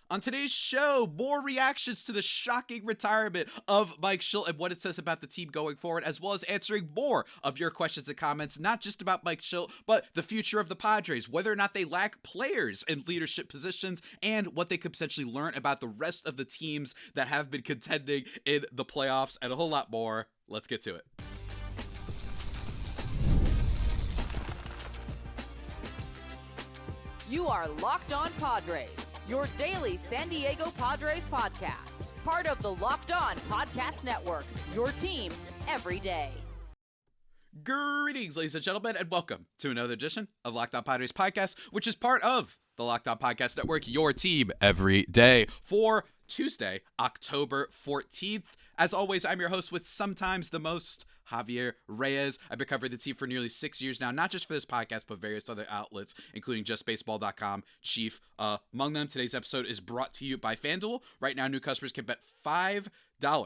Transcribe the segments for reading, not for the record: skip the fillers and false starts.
On today's show, more reactions to the shocking retirement of Mike Shildt and what it says about the team going forward, as well as answering more of your questions and comments, not just about Mike Shildt, but the future of the Padres, whether or not they lack players in leadership positions, and what they could potentially learn about the rest of the teams that have been contending in the playoffs, and a whole lot more. Let's get to it. You are Locked On Padres, your daily San Diego Padres podcast. Part of the Locked On Podcast Network, your team every day. Greetings, ladies and gentlemen, and welcome to another edition of Locked On Padres podcast, which is part of the Locked On Podcast Network, your team every day, for Tuesday, October 14th. As always, I'm your host with sometimes the most, Javier Reyes. I've been covering the team for nearly 6 years now, not just for this podcast, but various other outlets, including justbaseball.com, chief among them. Today's episode is brought to you by FanDuel. Right now, new customers can bet $5,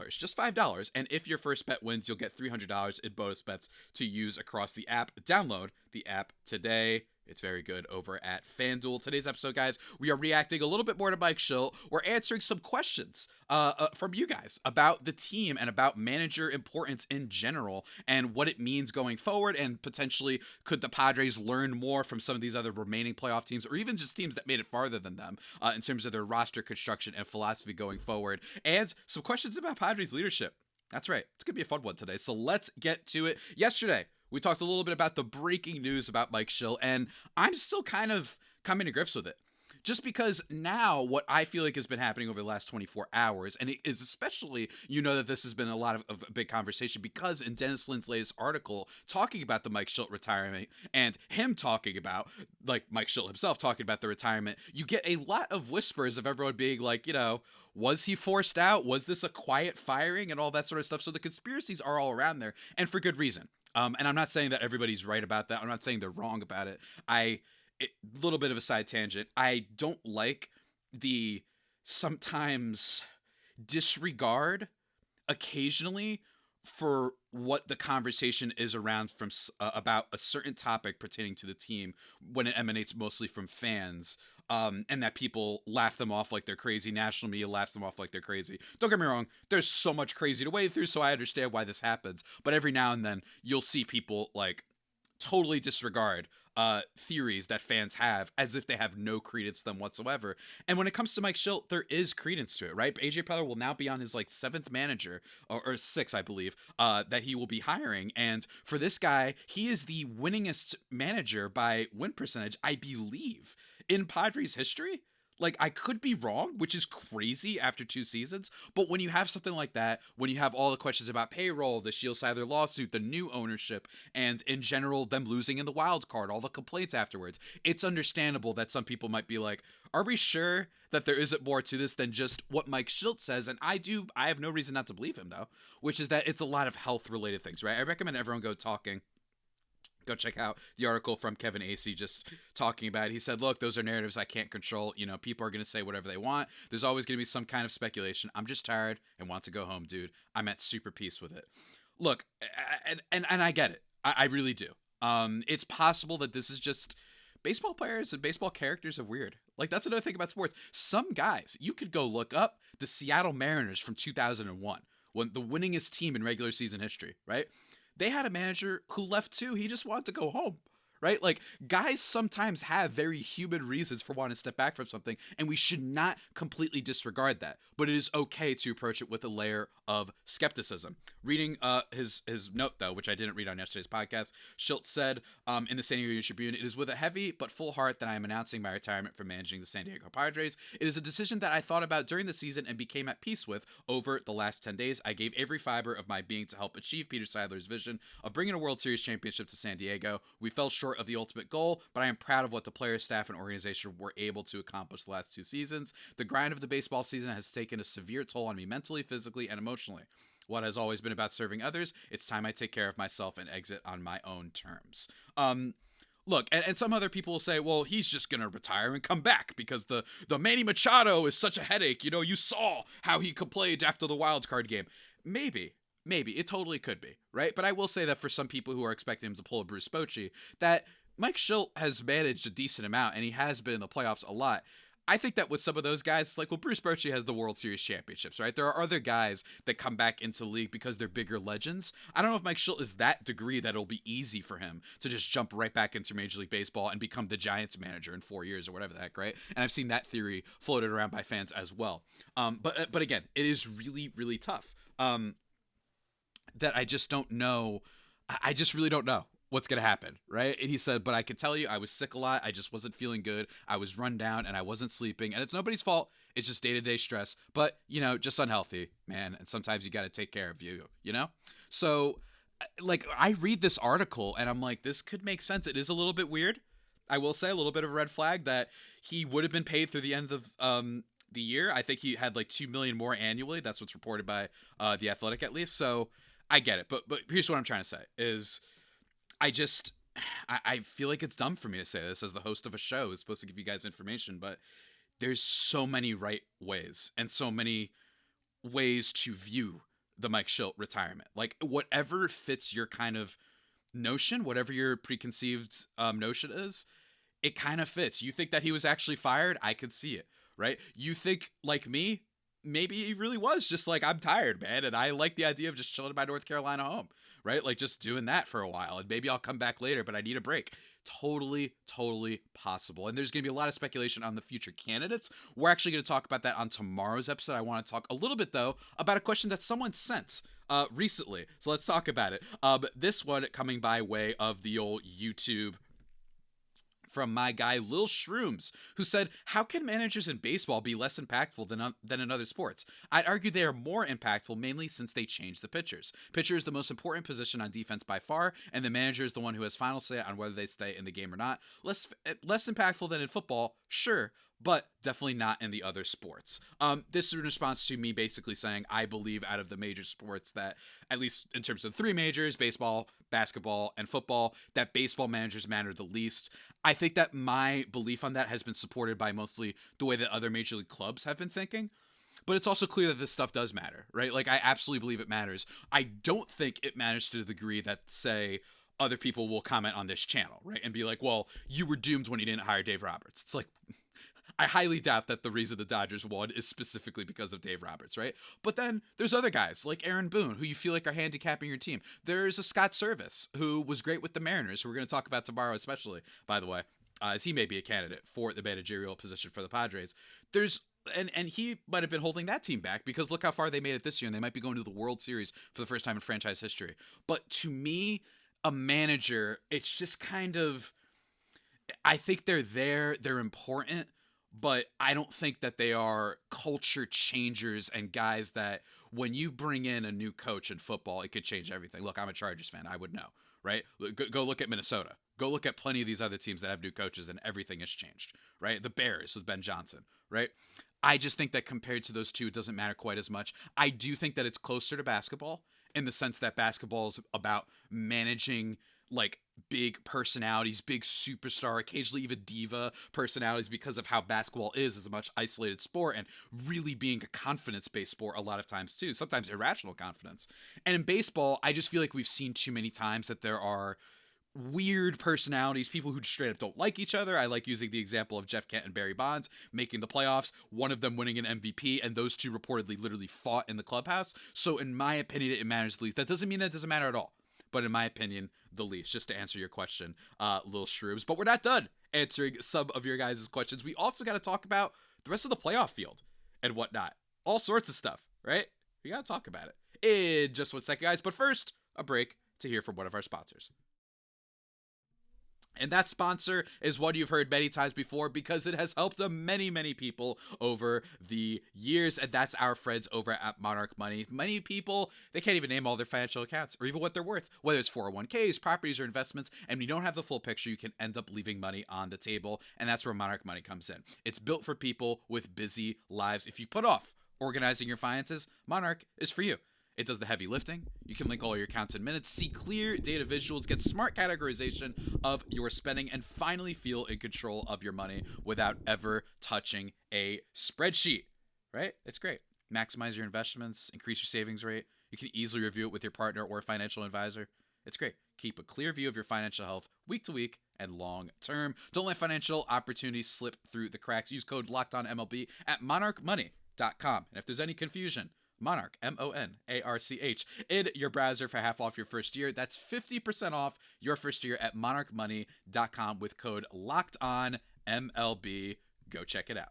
just $5, and if your first bet wins, you'll get $300 in bonus bets to use across the app. Download the app today. It's very good over at FanDuel. Today's episode, guys, we are reacting a little bit more to Mike Shildt. We're answering some questions from you guys about the team and about manager importance in general and what it means going forward, and potentially could the Padres learn more from some of these other remaining playoff teams, or even just teams that made it farther than them in terms of their roster construction and philosophy going forward, and some questions about Padres leadership. That's right. It's going to be a fun one today. So let's get to it. Yesterday, we talked a little bit about the breaking news about Mike Shildt, and I'm still kind of coming to grips with it. Just because now what I feel like has been happening over the last 24 hours, and it is especially, that this has been a lot of a big conversation, because in Dennis Lin's latest article talking about the Mike Shildt retirement and him talking about, like Mike Shildt himself talking about the retirement, you get a lot of whispers of everyone being like, was he forced out? Was this a quiet firing and all that sort of stuff? So the conspiracies are all around there, and for good reason. And I'm not saying that everybody's right about that. I'm not saying they're wrong about it. Little bit of a side tangent. I don't like the sometimes disregard occasionally for what the conversation is around from about a certain topic pertaining to the team when it emanates mostly from fans. And that people laugh them off like they're crazy. National media laughs them off like they're crazy. Don't get me wrong. There's so much crazy to wade through, so I understand why this happens. But every now and then, you'll see people like totally disregard theories that fans have as if they have no credence to them whatsoever. And when it comes to Mike Shildt, there is credence to it, right? AJ Preller will now be on his seventh manager, or sixth, I believe, that he will be hiring. And for this guy, he is the winningest manager by win percentage, I believe, in Padres history. I could be wrong, which is crazy after 2 seasons. But when you have something like that, when you have all the questions about payroll, the Shield Sadler lawsuit, the new ownership, and in general, them losing in the wild card, all the complaints afterwards, it's understandable that some people might be like, are we sure that there isn't more to this than just what Mike Shildt says? And I have no reason not to believe him, though, which is that it's a lot of health-related things, right? I recommend everyone go check out the article from Kevin Acee just talking about it. He said, look, those are narratives I can't control. People are going to say whatever they want. There's always going to be some kind of speculation. I'm just tired and want to go home, dude. I'm at super peace with it. Look, and I get it. I really do. It's possible that this is just baseball players and baseball characters are weird. That's another thing about sports. Some guys, you could go look up the Seattle Mariners from 2001, when the winningest team in regular season history, right? They had a manager who left too. He just wanted to go home, right? Guys sometimes have very human reasons for wanting to step back from something, and we should not completely disregard that. But it is okay to approach it with a layer of skepticism. Reading his note, though, which I didn't read on yesterday's podcast, Shildt said in the San Diego Tribune, "It is with a heavy but full heart that I am announcing my retirement from managing the San Diego Padres. It is a decision that I thought about during the season and became at peace with over the last 10 days. I gave every fiber of my being to help achieve Peter Seidler's vision of bringing a World Series championship to San Diego. We fell short of the ultimate goal, but I am proud of what the players, staff, and organization were able to accomplish the last 2 seasons. The grind of the baseball season has taken a severe toll on me mentally, physically, and emotionally. What has always been about serving others, it's time I take care of myself and exit on my own terms." Look, and some other people will say, well, he's just going to retire and come back because the Manny Machado is such a headache. You saw how he complained after the wild card game. Maybe. It totally could be, right? But I will say that for some people who are expecting him to pull a Bruce Bochy, that Mike Shildt has managed a decent amount, and he has been in the playoffs a lot. I think that with some of those guys, like, well, Bruce Bochy has the World Series championships, right? There are other guys that come back into the league because they're bigger legends. I don't know if Mike Shildt is that degree that it'll be easy for him to just jump right back into Major League Baseball and become the Giants manager in 4 years or whatever the heck, right? And I've seen that theory floated around by fans as well. But again, it is really, really tough. That I just don't know. I just really don't know what's going to happen, right? And he said, but I can tell you I was sick a lot. I just wasn't feeling good. I was run down and I wasn't sleeping. And it's nobody's fault. It's just day-to-day stress. But, just unhealthy, man. And sometimes you got to take care of you, So, like, I read this article and I'm like, this could make sense. It is a little bit weird. I will say a little bit of a red flag that he would have been paid through the end of the year. I think he had like $2 million more annually. That's what's reported by The Athletic, at least. So I get it. But here's what I'm trying to say is I feel like it's dumb for me to say this as the host of a show who's supposed to give you guys information, but there's so many right ways and so many ways to view the Mike Shildt retirement. Like, whatever fits your kind of notion, whatever your preconceived notion is, it kind of fits. You think that he was actually fired? I could see it, right? You think, like me, maybe he really was just like, I'm tired, man, and I like the idea of just chilling in my North Carolina home, right? Like, just doing that for a while, and maybe I'll come back later, but I need a break. Totally possible. And there's going to be a lot of speculation on the future candidates. We're actually going to talk about that on tomorrow's episode. I want to talk a little bit, though, about a question that someone sent recently. So let's talk about it. This one coming by way of the old YouTube from my guy Lil Shrooms, who said, how can managers in baseball be less impactful than in other sports? I'd argue they are more impactful, mainly since they change the pitchers. Pitcher is the most important position on defense by far, and the manager is the one who has final say on whether they stay in the game or not. Less impactful than in football, sure, but definitely not in the other sports. This is in response to me basically saying I believe out of the major sports that, at least in terms of three majors, baseball, basketball, and football, that baseball managers matter the least. I think that my belief on that has been supported by mostly the way that other major league clubs have been thinking. But it's also clear that this stuff does matter, right? Like, I absolutely believe it matters. I don't think it matters to the degree that, say, other people will comment on this channel, right? And be like, well, you were doomed when you didn't hire Dave Roberts. It's like, I highly doubt that the reason the Dodgers won is specifically because of Dave Roberts, right? But then there's other guys like Aaron Boone, who you feel like are handicapping your team. There's a Scott Service, who was great with the Mariners, who we're going to talk about tomorrow, especially, by the way, as he may be a candidate for the managerial position for the Padres. And he might have been holding that team back because look how far they made it this year, and they might be going to the World Series for the first time in franchise history. But to me, a manager, it's just kind of, I think they're important, but I don't think that they are culture changers and guys that when you bring in a new coach in football, it could change everything. Look, I'm a Chargers fan. I would know, right? Go look at Minnesota. Go look at plenty of these other teams that have new coaches and everything has changed, right? The Bears with Ben Johnson, right? I just think that compared to those two, it doesn't matter quite as much. I do think that it's closer to basketball in the sense that basketball is about managing like big personalities, big superstar, occasionally even diva personalities because of how basketball is a much isolated sport and really being a confidence-based sport a lot of times too, sometimes irrational confidence. And in baseball, I just feel like we've seen too many times that there are weird personalities, people who straight up don't like each other. I like using the example of Jeff Kent and Barry Bonds making the playoffs, one of them winning an MVP, and those two reportedly literally fought in the clubhouse. So in my opinion, it matters the least. That doesn't mean that it doesn't matter at all, but in my opinion, the least, just to answer your question, Lil Shrooms. But we're not done answering some of your guys' questions. We also got to talk about the rest of the playoff field and whatnot. All sorts of stuff, right? We got to talk about it in just 1 second, guys. But first, a break to hear from one of our sponsors. And that sponsor is one you've heard many times before because it has helped many people over the years. And that's our friends over at Monarch Money. Many people, they can't even name all their financial accounts or even what they're worth, whether it's 401ks, properties, or investments. And when you don't have the full picture, you can end up leaving money on the table. And that's where Monarch Money comes in. It's built for people with busy lives. If you put off organizing your finances, Monarch is for you. It does the heavy lifting. You can link all your accounts in minutes, see clear data visuals, get smart categorization of your spending, and finally feel in control of your money without ever touching a spreadsheet, right? It's great. Maximize your investments, increase your savings rate. You can easily review it with your partner or financial advisor. It's great. Keep a clear view of your financial health week to week and long term. Don't let financial opportunities slip through the cracks. Use code LOCKEDONMLB at monarchmoney.com. And if there's any confusion, Monarch, MONARCH, in your browser for half off your first year. That's 50% off your first year at monarchmoney.com with code LOCKEDONMLB. Go check it out.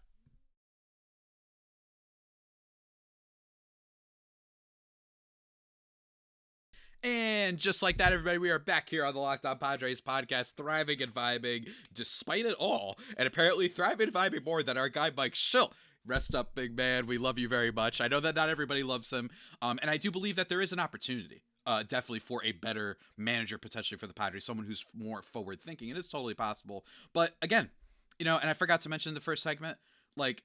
And just like that, everybody, we are back here on the Locked On Padres podcast, thriving and vibing despite it all. And apparently thriving and vibing more than our guy, Mike Shildt. Rest up, big man. We love you very much. I know that not everybody loves him. And I do believe that there is an opportunity, definitely for a better manager potentially for the Padres, someone who's more forward thinking. It is totally possible. But again, and I forgot to mention in the first segment, like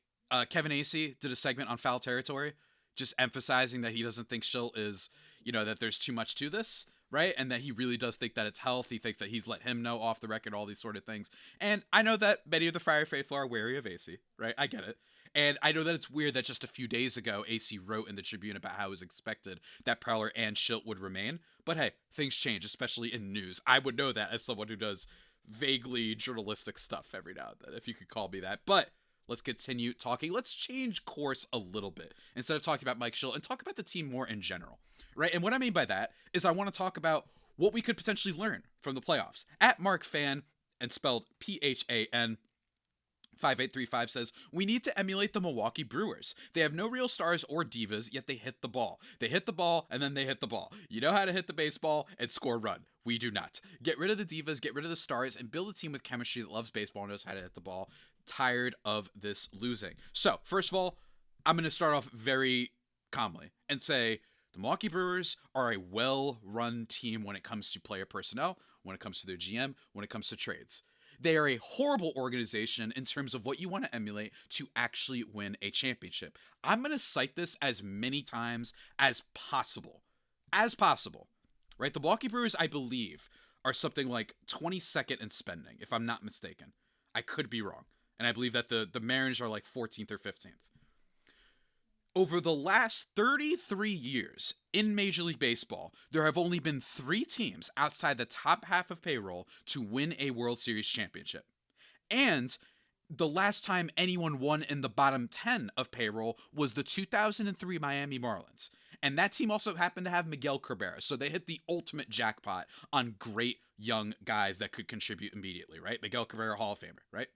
Kevin Acee did a segment on foul territory, just emphasizing that he doesn't think Shildt is, that there's too much to this, right? And that he really does think that it's health. He thinks that he's let him know off the record, all these sort of things. And I know that many of the Friar faithful are wary of Acee, right? I get it. And I know that it's weird that just a few days ago, Acee wrote in the Tribune about how it was expected that Preller and Shildt would remain. But hey, things change, especially in news. I would know that as someone who does vaguely journalistic stuff every now and then, if you could call me that. But let's continue talking. Let's change course a little bit instead of talking about Mike Shildt and talk about the team more in general, right? And what I mean by that is I want to talk about what we could potentially learn from the playoffs. At Mark Fan, and spelled PHAN, 5835 says, we need to emulate the Milwaukee Brewers. They have no real stars or divas, yet they hit the ball. They hit the ball, and then they hit the ball. You know how to hit the baseball and score a run. We do not. Get rid of the divas, get rid of the stars, and build a team with chemistry that loves baseball and knows how to hit the ball. Tired of this losing. So, first of all, I'm going to start off very calmly and say the Milwaukee Brewers are a well-run team when it comes to player personnel, when it comes to their GM, when it comes to trades. They are a horrible organization in terms of what you want to emulate to actually win a championship. I'm going to cite this as many times as possible. Right? The Milwaukee Brewers, I believe, are something like 22nd in spending, if I'm not mistaken. I could be wrong. And I believe that the Mariners are like 14th or 15th. Over the last 33 years in Major League Baseball, there have only been 3 teams outside the top half of payroll to win a World Series championship. And the last time anyone won in the bottom 10 of payroll was the 2003 Miami Marlins. And that team also happened to have Miguel Cabrera. So they hit the ultimate jackpot on great young guys that could contribute immediately, right? Miguel Cabrera, Hall of Famer, right?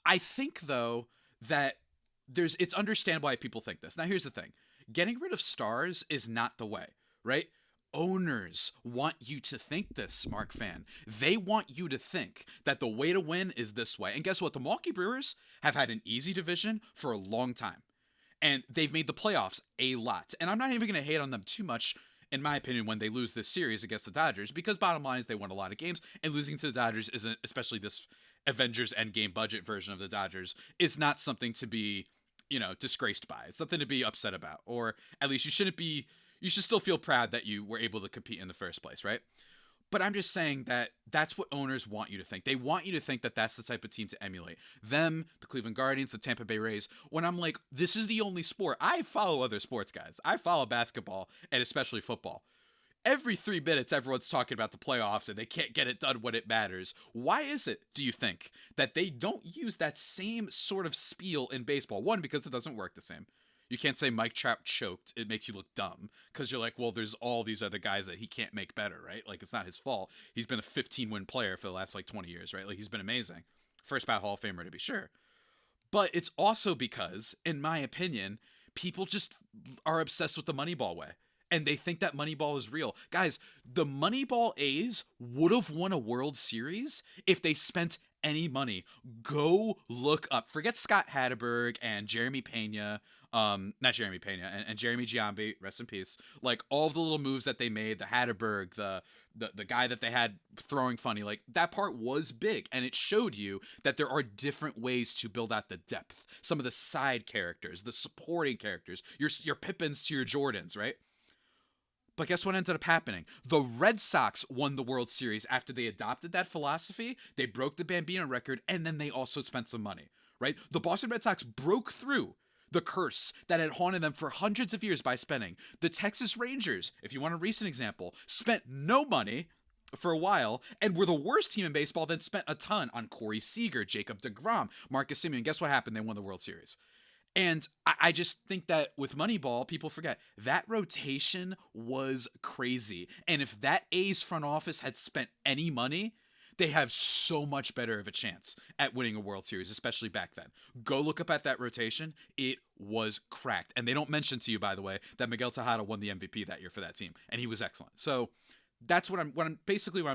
I think, though, that it's understandable why people think this. Now, here's the thing. Getting rid of stars is not the way, right? Owners want you to think this, Mark Fan. They want you to think that the way to win is this way. And guess what? The Milwaukee Brewers have had an easy division for a long time. And they've made the playoffs a lot. And I'm not even going to hate on them too much, in my opinion, when they lose this series against the Dodgers. Because bottom line is they won a lot of games. And losing to the Dodgers isn't, especially this Avengers Endgame budget version of the Dodgers, is not something to be disgraced by. It's something to be upset about, or at least you should still feel proud that you were able to compete in the first place, right? But I'm just saying that that's what owners want you to think. They want you to think that that's the type of team to emulate. Them, the Cleveland Guardians, the Tampa Bay Rays, when I'm like, this is the only sport. I follow other sports, guys. I follow basketball and especially football. Every 3 minutes, everyone's talking about the playoffs and they can't get it done when it matters. Why is it, do you think, that they don't use that same sort of spiel in baseball? One, because it doesn't work the same. You can't say Mike Trout choked. It makes you look dumb because you're like, well, there's all these other guys that he can't make better, right? Like, it's not his fault. He's been a 15-win player for the last, 20 years, right? Like, he's been amazing. First ballot Hall of Famer, to be sure. But it's also because, in my opinion, people just are obsessed with the Moneyball way. And they think that Moneyball is real. Guys, the Moneyball A's would have won a World Series if they spent any money. Go look up. Forget Scott Hatteberg and Jeremy Pena. Not Jeremy Pena, and Jeremy Giambi, rest in peace. Like, all of the little moves that they made, the Hatteberg, the guy that they had throwing funny, like, that part was big. And it showed you that there are different ways to build out the depth. Some of the side characters, the supporting characters, your Pippins to your Jordans, right? But guess what ended up happening? The Red Sox won the World Series after they adopted that philosophy. They broke the Bambino record, and then they also spent some money, right? The Boston Red Sox broke through the curse that had haunted them for hundreds of years by spending. The Texas Rangers, if you want a recent example, spent no money for a while and were the worst team in baseball, then spent a ton on Corey Seager, Jacob deGrom, Marcus Semien. Guess what happened? They won the World Series. And I just think that with Moneyball, people forget that rotation was crazy. And if that A's front office had spent any money, they have so much better of a chance at winning a World Series, especially back then. Go look up at that rotation. It was cracked. And they don't mention to you, by the way, that Miguel Tejada won the MVP that year for that team. And he was excellent. So that's what I'm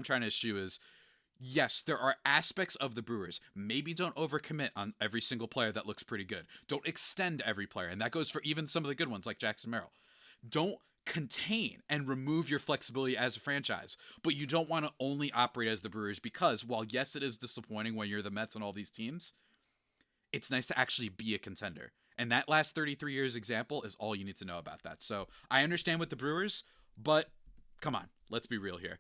trying to issue is, yes, there are aspects of the Brewers. Maybe don't overcommit on every single player that looks pretty good. Don't extend every player. And that goes for even some of the good ones like Jackson Merrill. Don't contain and remove your flexibility as a franchise, but you don't want to only operate as the Brewers because while yes, it is disappointing when you're the Mets and all these teams, it's nice to actually be a contender. And that last 33 years example is all you need to know about that. So I understand with the Brewers, but come on, let's be real here.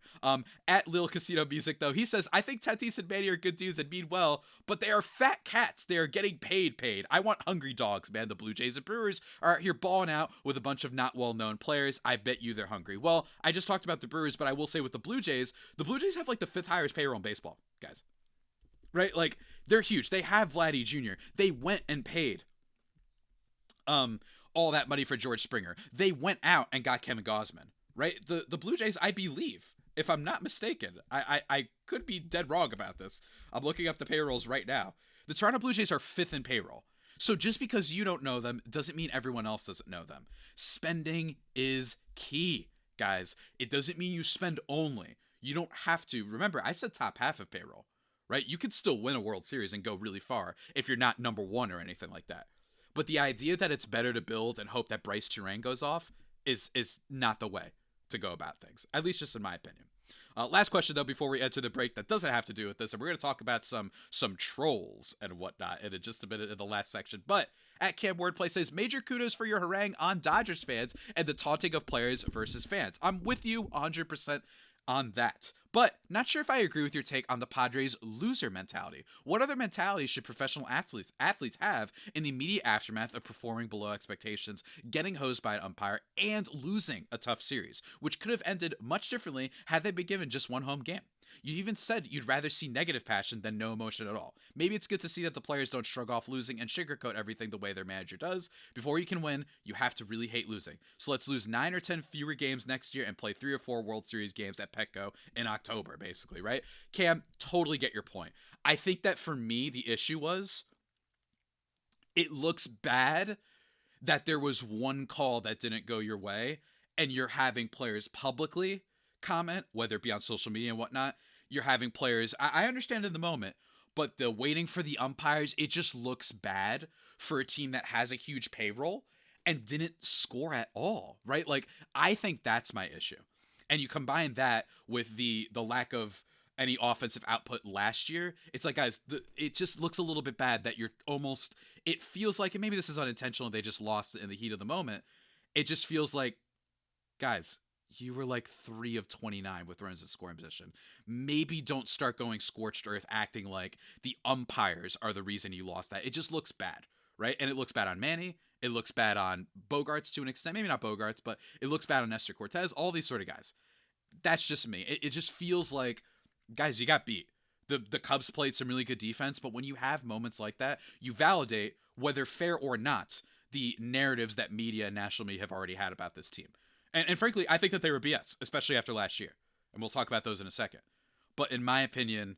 At Lil Casino Music, though, he says, I think Tatis and Manny are good dudes and mean well, but they are fat cats. They are getting paid. I want hungry dogs, man. The Blue Jays and Brewers are out here balling out with a bunch of not well-known players. I bet you they're hungry. Well, I just talked about the Brewers, but I will say with the Blue Jays have like the 5th highest payroll in baseball, guys. Right? Like, they're huge. They have Vladdy Jr. They went and paid all that money for George Springer. They went out and got Kevin Gausman. Right? The Blue Jays, I believe, if I'm not mistaken, I could be dead wrong about this. I'm looking up the payrolls right now. The Toronto Blue Jays are 5th in payroll. So just because you don't know them doesn't mean everyone else doesn't know them. Spending is key, guys. It doesn't mean you spend only. You don't have to. Remember, I said top half of payroll, right? You could still win a World Series and go really far if you're not number 1 or anything like that. But the idea that it's better to build and hope that Bryce Turang goes off is not the way to go about things, at least just in my opinion. Last question, though, before we enter the break that doesn't have to do with this, and we're going to talk about some trolls and whatnot in just a minute in the last section. But at Cam Wordplay says, major kudos for your harangue on Dodgers fans and the taunting of players versus fans. I'm with you 100% on that. But not sure if I agree with your take on the Padres' loser mentality. What other mentalities should professional athletes have in the immediate aftermath of performing below expectations, getting hosed by an umpire, and losing a tough series, which could have ended much differently had they been given just one home game? You even said you'd rather see negative passion than no emotion at all. Maybe it's good to see that the players don't shrug off losing and sugarcoat everything the way their manager does. Before you can win, you have to really hate losing. So let's lose 9 or 10 fewer games next year and play 3 or 4 World Series games at Petco in October, basically, right? Cam, totally get your point. I think that for me, the issue was it looks bad that there was one call that didn't go your way and you're having players publicly comment, whether it be on social media and whatnot. You're having players, I understand in the moment, but the waiting for the umpires, it just looks bad for a team that has a huge payroll and didn't score at all, right? Like, I think that's my issue. And you combine that with the lack of any offensive output last year, it's like, guys, it just looks a little bit bad that you're almost, it feels like, and maybe this is unintentional, they just lost it in the heat of the moment. It just feels like, guys, you were like 3 of 29 with runs in scoring position. Maybe don't start going scorched earth acting like the umpires are the reason you lost that. It just looks bad, right? And it looks bad on Manny. It looks bad on Bogarts to an extent. Maybe not Bogarts, but it looks bad on Nestor Cortez, all these sort of guys. That's just me. It just feels like, guys, you got beat. The Cubs played some really good defense, but when you have moments like that, you validate, whether fair or not, the narratives that media and national media have already had about this team. And frankly, I think that they were BS, especially after last year. And we'll talk about those in a second. But in my opinion,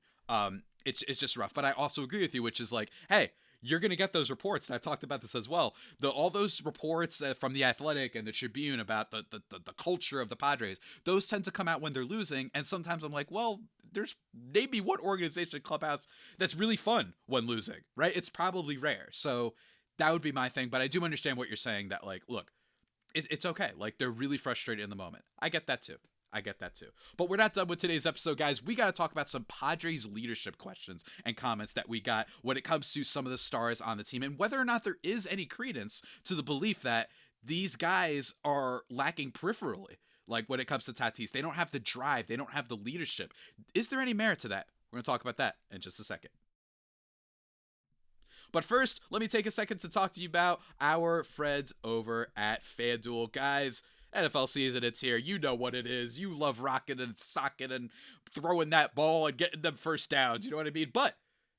it's just rough. But I also agree with you, which is like, hey, you're going to get those reports. And I've talked about this as well. All those reports from The Athletic and the Tribune about the culture of the Padres, those tend to come out when they're losing. And sometimes I'm like, well, there's maybe one organization clubhouse that's really fun when losing, right? It's probably rare. So that would be my thing. But I do understand what you're saying that, like, look, it's okay. Like, they're really frustrated in the moment. I get that too. But we're not done with today's episode, guys. We got to talk about some Padres leadership questions and comments that we got when it comes to some of the stars on the team and whether or not there is any credence to the belief that these guys are lacking peripherally. Like, when it comes to Tatis, they don't have the drive. They don't have the leadership. Is there any merit to that? We're going to talk about that in just a second. But first, let me take a second to talk to you about our friends over at FanDuel. Guys, NFL season, it's here. You know what it is. You love rocking and socking and throwing that ball and getting them first downs. You know what I mean? But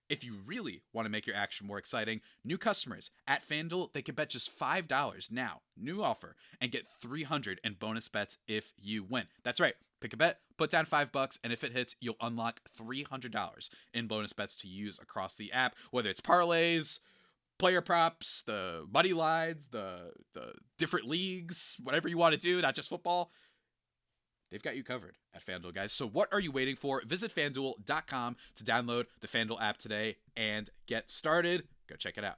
if you really want to make your action more exciting, new customers at FanDuel, they can bet just $5 now, new offer, and get $300 in bonus bets if you win. That's right. Pick a bet, put down $5, and if it hits, you'll unlock $300 in bonus bets to use across the app, whether it's parlays, player props, the money lines, the different leagues, whatever you want to do, not just football. They've got you covered at FanDuel, guys. So what are you waiting for? Visit FanDuel.com to download the FanDuel app today and get started. Go check it out.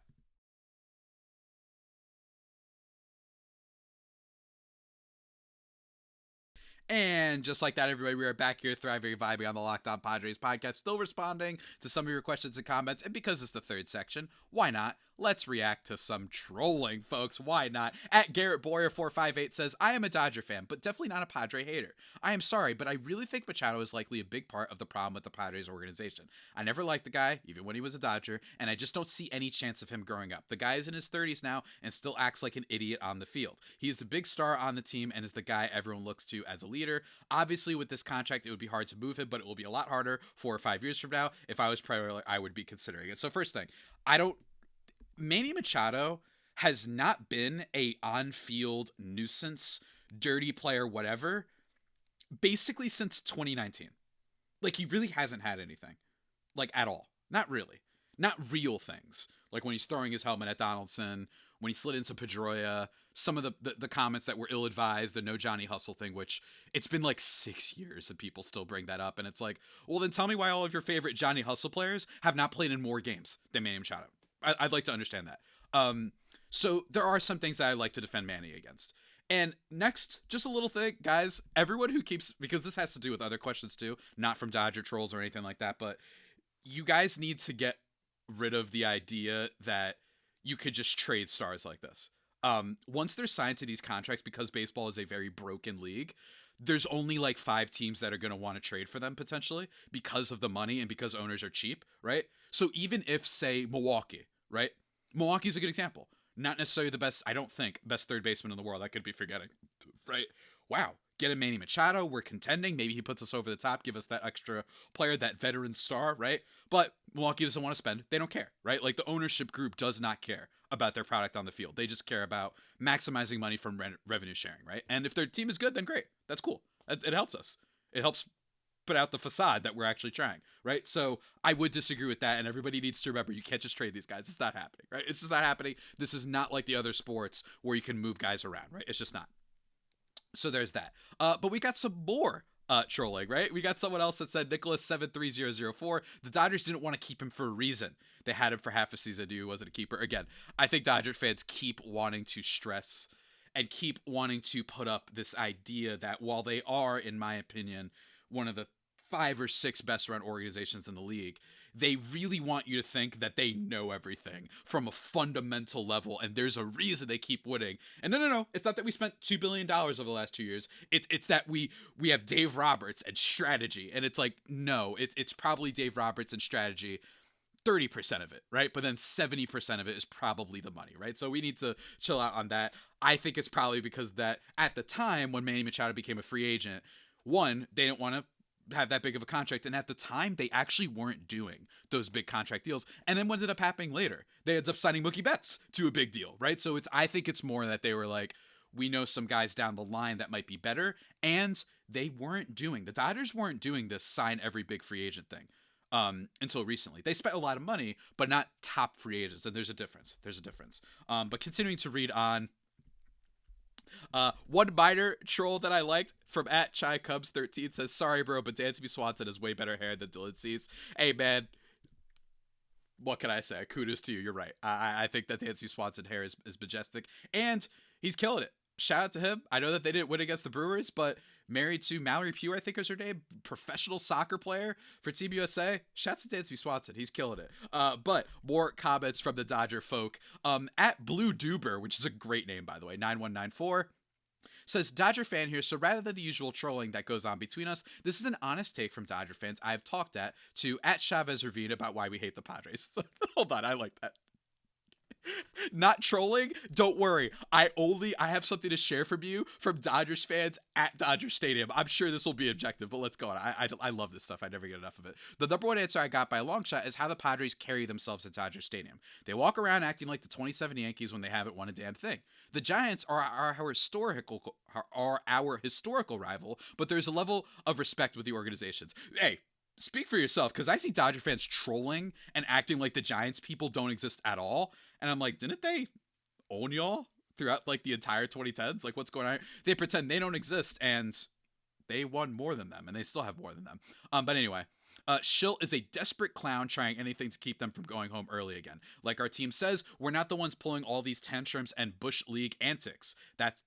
And just like that, everybody, we are back here thriving, vibing on the Locked On Padres podcast, still responding to some of your questions and comments. And because it's the third section, why not? Let's react to some trolling, folks. Why not? At Garrett Boyer 458 says, I am a Dodger fan, but definitely not a Padre hater. I am sorry, but I really think Machado is likely a big part of the problem with the Padres organization. I never liked the guy, even when he was a Dodger, and I just don't see any chance of him growing up. The guy is in his 30s now and still acts like an idiot on the field. He is the big star on the team and is the guy everyone looks to as a leader. Obviously, with this contract, it would be hard to move him, but it will be a lot harder 4 or 5 years from now. If I was Predator, I would be considering it. So first thing, Manny Machado has not been a on-field nuisance, dirty player, whatever, basically since 2019. Like, he really hasn't had anything. Like, at all. Not really. Not real things. Like when he's throwing his helmet at Donaldson, when he slid into Pedroia, some of the comments that were ill-advised, the no Johnny Hustle thing, which it's been like 6 years and people still bring that up. And it's like, well, then tell me why all of your favorite Johnny Hustle players have not played in more games than Manny Machado. I'd like to understand that. So there are some things that I like to defend Manny against. And next, just a little thing, guys, everyone who keeps, because this has to do with other questions too, not from Dodger trolls or anything like that, but you guys need to get rid of the idea that you could just trade stars like this. Once they're signed to these contracts, because baseball is a very broken league, there's only like 5 teams that are going to want to trade for them potentially because of the money and because owners are cheap, right? So even if, say, Milwaukee, right? Milwaukee's a good example. Not necessarily the best, I don't think, best third baseman in the world. I could be forgetting, right? Wow. Get a Manny Machado. We're contending. Maybe he puts us over the top, give us that extra player, that veteran star, right? But Milwaukee doesn't want to spend. They don't care, right? Like the ownership group does not care about their product on the field. They just care about maximizing money from revenue sharing, right? And if their team is good, then great. That's cool. It helps us. It helps put out the facade that we're actually trying, right? So I would disagree with that, and everybody needs to remember you can't just trade these guys. It's not happening, right? It's just not happening. This is not like the other sports where you can move guys around, right? It's just not. So there's that. But we got some more trolling, right? We got someone else that said Nicholas73004. The Dodgers didn't want to keep him for a reason. They had him for half a season. Knew he wasn't a keeper. Again, I think Dodger fans keep wanting to stress and keep wanting to put up this idea that while they are, in my opinion, one of the 5 or 6 best run organizations in the league, they really want you to think that they know everything from a fundamental level, and there's a reason they keep winning. And no, it's not that we spent $2 billion over the last 2 years. It's that we have Dave Roberts and strategy, and it's like, no, it's probably Dave Roberts and strategy, 30% of it, right? But then 70% of it is probably the money, right? So we need to chill out on that. I think it's probably because that at the time when Manny Machado became a free agent, one, they didn't want to have that big of a contract, and at the time they actually weren't doing those big contract deals. And then what ended up happening later? They ended up signing Mookie Betts to a big deal, right? So I think it's more that they were like, we know some guys down the line that might be better, and the Dodgers weren't doing this sign every big free agent thing until recently. They spent a lot of money, but not top free agents, and there's a difference. But continuing to read on. One minor troll that I liked from at Chai Cubs 13 says, sorry bro, but Dansby Swanson has way better hair than Dylan Cease. Hey man, what can I say? Kudos to you. You're right. I think that Dansby Swanson hair is majestic, and he's killing it. Shout out to him. I know that they didn't win against the Brewers, but married to Mallory Pugh, I think is her name, professional soccer player for Team USA. Shouts to Dansby Swanson. He's killing it. But more comments from the Dodger folk. At Blue Duber, which is a great name, by the way, 9194. Says, Dodger fan here, so rather than the usual trolling that goes on between us, this is an honest take from Dodger fans I've talked to at Chavez Ravine about why we hate the Padres. Hold on, I like that. Not trolling. Don't worry. I have something to share from you from Dodgers fans at Dodger Stadium. I'm sure this will be objective, but let's go on. I love this stuff. I never get enough of it. The number one answer I got by a long shot is how the Padres carry themselves at Dodger Stadium. They walk around acting like the 27 Yankees when they haven't won a damn thing. The Giants are our historical rival, but there's a level of respect with the organizations. Hey, speak for yourself, because I see Dodger fans trolling and acting like the Giants people don't exist at all. And I'm like, didn't they own y'all throughout like the entire 2010s? Like, what's going on? They pretend they don't exist, and they won more than them, and they still have more than them. But anyway, Shildt is a desperate clown trying anything to keep them from going home early again. Like our team says, we're not the ones pulling all these tantrums and Bush League antics.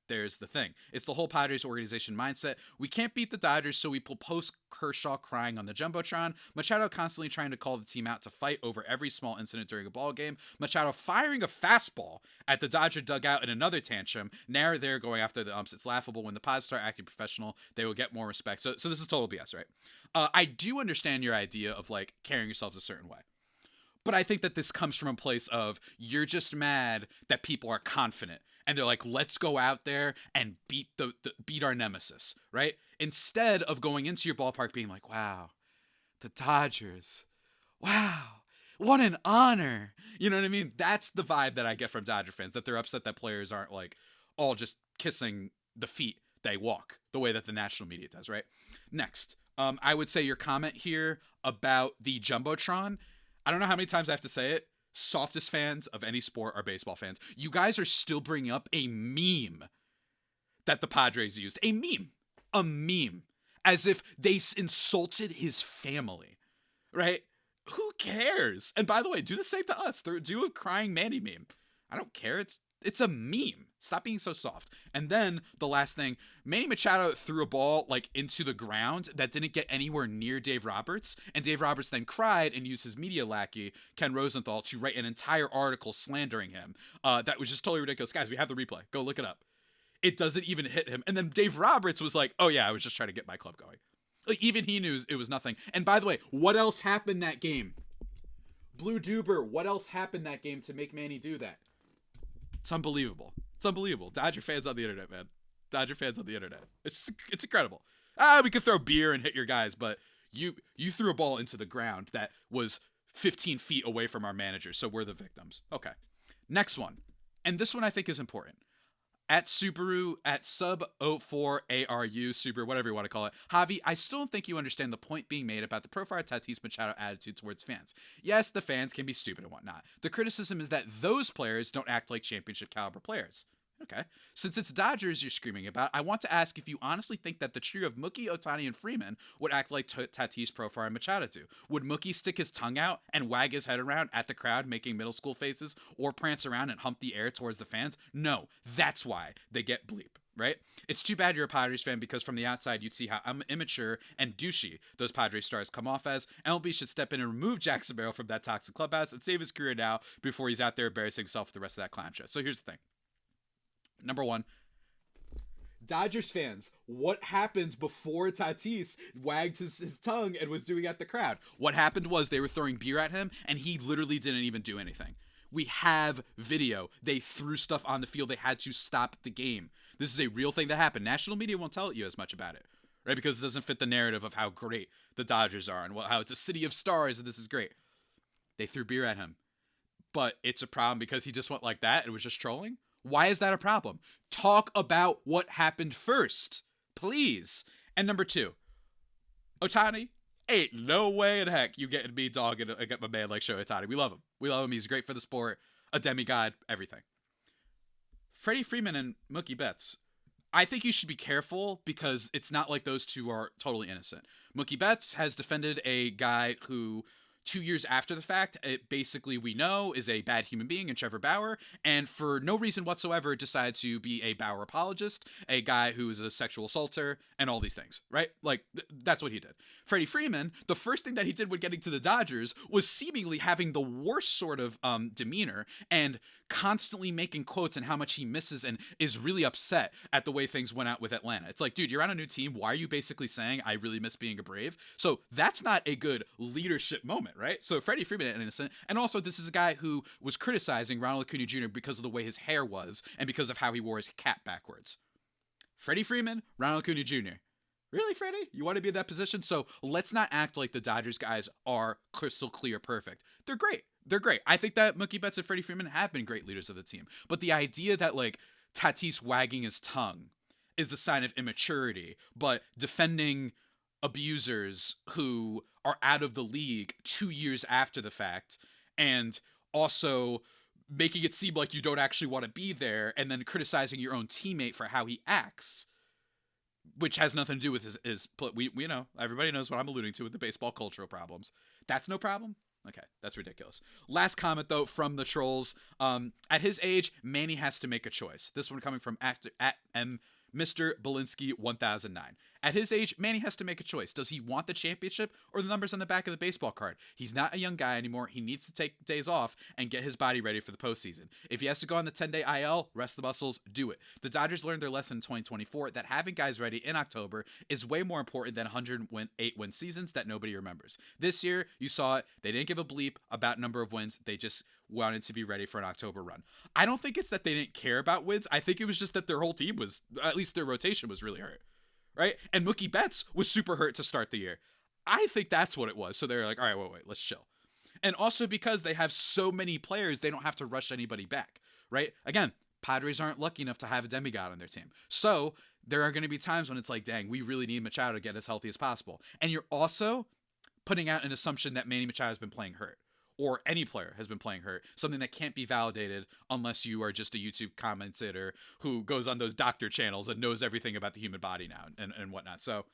There's the thing. It's the whole Padres organization mindset. We can't beat the Dodgers, so we pull post Kershaw crying on the Jumbotron, Machado constantly trying to call the team out to fight over every small incident during a ball game, Machado firing a fastball at the Dodger dugout in another tantrum, now they're going after the umps. It's laughable. When the Pods start acting professional, they will get more respect. So this is total BS, right? I do understand your idea of like carrying yourselves a certain way. But I think that this comes from a place of you're just mad that people are confident and they're like, let's go out there and beat our nemesis, right? Instead of going into your ballpark being like, wow, the Dodgers, wow, what an honor. You know what I mean? That's the vibe that I get from Dodger fans, that they're upset that players aren't like all just kissing the feet they walk the way that the national media does, right? Next, I would say your comment here about the Jumbotron, I don't know how many times I have to say it. Softest fans of any sport are baseball fans. You guys are still bringing up a meme that the Padres used. A meme. As if they insulted his family, right? Who cares? And by the way, do the same to us. Do a crying Manny meme. I don't care. It's a meme. Stop being so soft. And then the last thing, Manny Machado threw a ball like into the ground that didn't get anywhere near Dave Roberts. And Dave Roberts then cried and used his media lackey, Ken Rosenthal, to write an entire article slandering him. That was just totally ridiculous. Guys, we have the replay. Go look it up. It doesn't even hit him. And then Dave Roberts was like, oh yeah, I was just trying to get my club going. Like, even he knew it was nothing. And by the way, what else happened that game? Blue Duber, what else happened that game to make Manny do that? It's unbelievable. It's unbelievable. Dodger fans on the internet, man. Dodger fans on the internet. It's incredible. We could throw beer and hit your guys, but you threw a ball into the ground that was 15 feet away from our manager, so we're the victims. Okay. Next one. And this one I think is important. At Subaru, at sub04ARU, Subaru, whatever you want to call it. Javi, I still don't think you understand the point being made about the Profile Tatis Machado attitude towards fans. Yes, the fans can be stupid and whatnot. The criticism is that those players don't act like championship caliber players. Okay. Since it's Dodgers you're screaming about, I want to ask if you honestly think that the trio of Mookie, Ohtani, and Freeman would act like Tatis, Profar, and Machado do. Would Mookie stick his tongue out and wag his head around at the crowd making middle school faces, or prance around and hump the air towards the fans? No, that's why they get bleep, right? It's too bad you're a Padres fan, because from the outside you'd see how immature and douchey those Padres stars come off as. MLB should step in and remove Jack Sabero from that toxic clubhouse and save his career now before he's out there embarrassing himself with the rest of that clown show. So here's the thing. Number one, Dodgers fans, what happened before Tatis wagged his tongue and was doing at the crowd? What happened was they were throwing beer at him, and he literally didn't even do anything. We have video. They threw stuff on the field. They had to stop the game. This is a real thing that happened. National media won't tell you as much about it, right? Because it doesn't fit the narrative of how great the Dodgers are and how it's a city of stars and this is great. They threw beer at him. But it's a problem because he just went like that and was just trolling? Why is that a problem? Talk about what happened first, please. And number two, Ohtani, ain't no way in heck you getting me dogging against my man like Shohei Ohtani. We love him. We love him. He's great for the sport, a demigod, everything. Freddie Freeman and Mookie Betts, I think you should be careful because it's not like those two are totally innocent. Mookie Betts has defended a guy who 2 years after the fact, it basically we know is a bad human being in Trevor Bauer, and for no reason whatsoever decided to be a Bauer apologist, a guy who is a sexual assaulter, and all these things, right? Like, that's what he did. Freddie Freeman, the first thing that he did when getting to the Dodgers was seemingly having the worst sort of demeanor and constantly making quotes and how much he misses and is really upset at the way things went out with Atlanta. It's like, dude, you're on a new team. Why are you basically saying I really miss being a Brave? So that's not a good leadership moment, right? So Freddie Freeman is innocent. And also, this is a guy who was criticizing Ronald Acuna Jr. because of the way his hair was and because of how he wore his cap backwards. Freddie Freeman, Ronald Acuna Jr. Really, Freddie? You want to be in that position? So let's not act like the Dodgers guys are crystal clear perfect. They're great. They're great. I think that Mookie Betts and Freddie Freeman have been great leaders of the team. But the idea that, like, Tatis wagging his tongue is the sign of immaturity, but defending abusers who are out of the league 2 years after the fact, and also making it seem like you don't actually want to be there, and then criticizing your own teammate for how he acts, which has nothing to do with his we know, everybody knows what I'm alluding to with the baseball cultural problems. That's no problem? Okay, that's ridiculous. Last comment, though, from the trolls. At his age, Manny has to make a choice. This one coming from at Mr. Belinsky 1009. At his age, Manny has to make a choice. Does he want the championship or the numbers on the back of the baseball card? He's not a young guy anymore. He needs to take days off and get his body ready for the postseason. If he has to go on the 10-day IL, rest the muscles, do it. The Dodgers learned their lesson in 2024 that having guys ready in October is way more important than 108-win seasons that nobody remembers. This year, you saw it. They didn't give a bleep about number of wins. They just wanted to be ready for an October run. I don't think it's that they didn't care about wins. I think it was just that their whole team was, at least their rotation was really hurt. Right? And Mookie Betts was super hurt to start the year. I think that's what it was. So they're like, all right, wait, let's chill. And also because they have so many players, they don't have to rush anybody back, right? Again, Padres aren't lucky enough to have a demigod on their team. So there are going to be times when it's like, dang, we really need Machado to get as healthy as possible. And you're also putting out an assumption that Manny Machado has been playing hurt, or any player has been playing hurt, something that can't be validated unless you are just a YouTube commentator who goes on those doctor channels and knows everything about the human body now and whatnot. So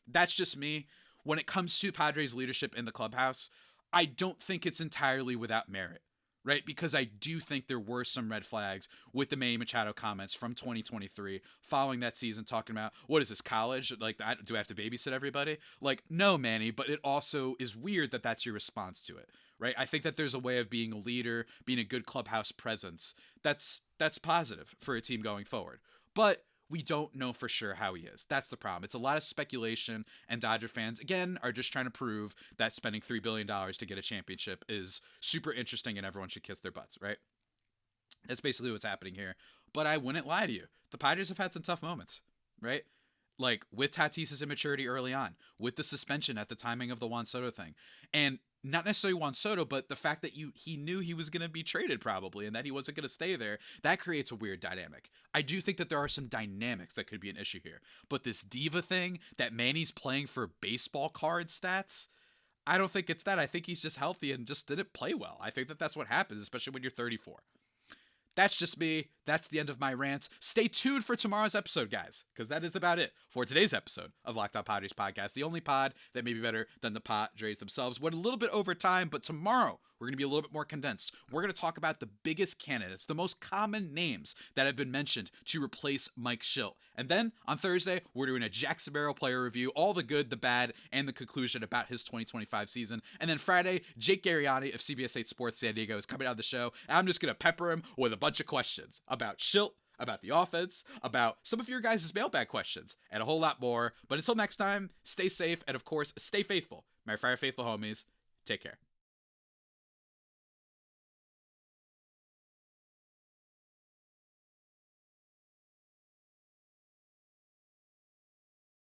that's just me. When it comes to Padres leadership in the clubhouse, I don't think it's entirely without merit, right? Because I do think there were some red flags with the Manny Machado comments from 2023 following that season, talking about, what is this, college? Like, do I have to babysit everybody? Like, no, Manny, but it also is weird that that's your response to it, right? I think that there's a way of being a leader, being a good clubhouse presence. That's positive for a team going forward. But we don't know for sure how he is. That's the problem. It's a lot of speculation, and Dodger fans, again, are just trying to prove that spending $3 billion to get a championship is super interesting and everyone should kiss their butts, right? That's basically what's happening here. But I wouldn't lie to you. The Padres have had some tough moments, right? Like with Tatis' immaturity early on, with the suspension at the timing of the Juan Soto thing. And not necessarily Juan Soto, but the fact that he knew he was going to be traded probably and that he wasn't going to stay there, that creates a weird dynamic. I do think that there are some dynamics that could be an issue here. But this diva thing that Manny's playing for baseball card stats, I don't think it's that. I think he's just healthy and just didn't play well. I think that that's what happens, especially when you're 34. That's just me. That's the end of my rants. Stay tuned for tomorrow's episode, guys, because that is about it for today's episode of Locked On Padres podcast, the only pod that may be better than the Padres themselves. Went a little bit over time, but tomorrow we're going to be a little bit more condensed. We're going to talk about the biggest candidates, the most common names that have been mentioned to replace Mike Shildt. And then on Thursday, we're doing a Jack Sabero player review, all the good, the bad, and the conclusion about his 2025 season. And then Friday, Jake Garriani of CBS 8 Sports San Diego is coming on the show. And I'm just going to pepper him with a bunch of questions about Shildt, about the offense, about some of your guys' mailbag questions, and a whole lot more. But until next time, stay safe, and of course, stay faithful. My Fire Faithful homies, take care.